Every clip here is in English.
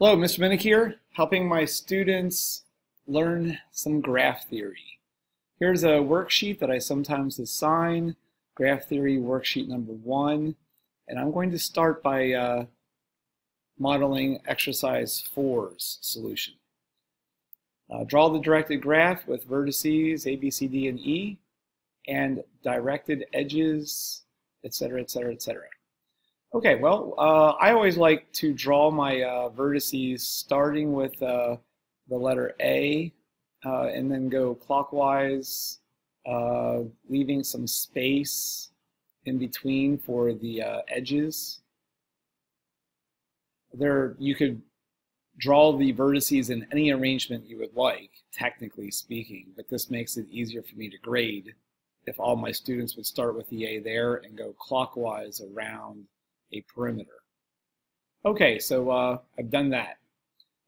Hello, Mr. Minnick here, helping my students learn some graph theory. Here's a worksheet that I sometimes assign, graph theory worksheet number 1, and I'm going to start by modeling exercise 4's solution. Draw the directed graph with vertices A, B, C, D, and E, and directed edges, etc., etc., etc. Okay, well, I always like to draw my vertices starting with the letter A and then go clockwise, leaving some space in between for the edges. You could draw the vertices in any arrangement you would like, technically speaking, but this makes it easier for me to grade if all my students would start with the A there and go clockwise around a perimeter. Okay, so I've done that.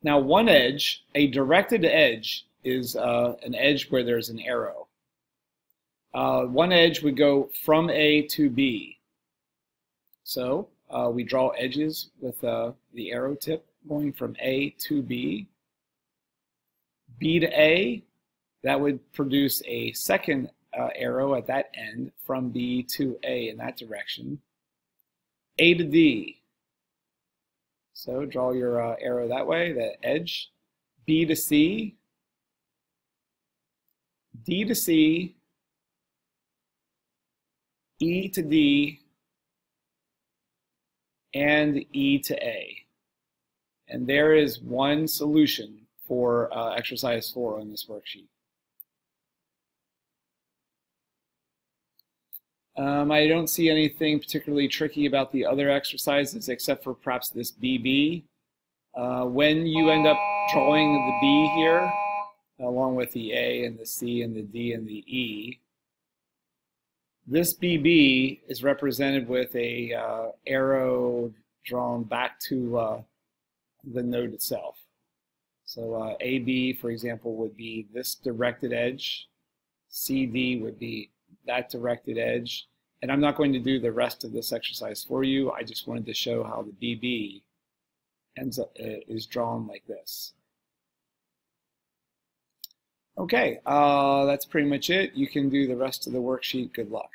Now one edge, a directed edge, is an edge where there's an arrow. One edge would go from A to B. So we draw edges with the arrow tip going from A to B. B to A, that would produce a second arrow at that end from B to A in that direction. A to D. So draw your arrow that way, the edge. B to C. D to C. E to D. And E to A. And there is one solution for exercise 4 on this worksheet. I don't see anything particularly tricky about the other exercises except for perhaps this BB. When you end up drawing the B here, along with the A and the C and the D and the E, this BB is represented with a arrow drawn back to the node itself. So AB, for example, would be this directed edge. CD would be that directed edge. And I'm not going to do the rest of this exercise for you. I just wanted to show how the BB is drawn like this. Okay, that's pretty much it. You can do the rest of the worksheet. Good luck.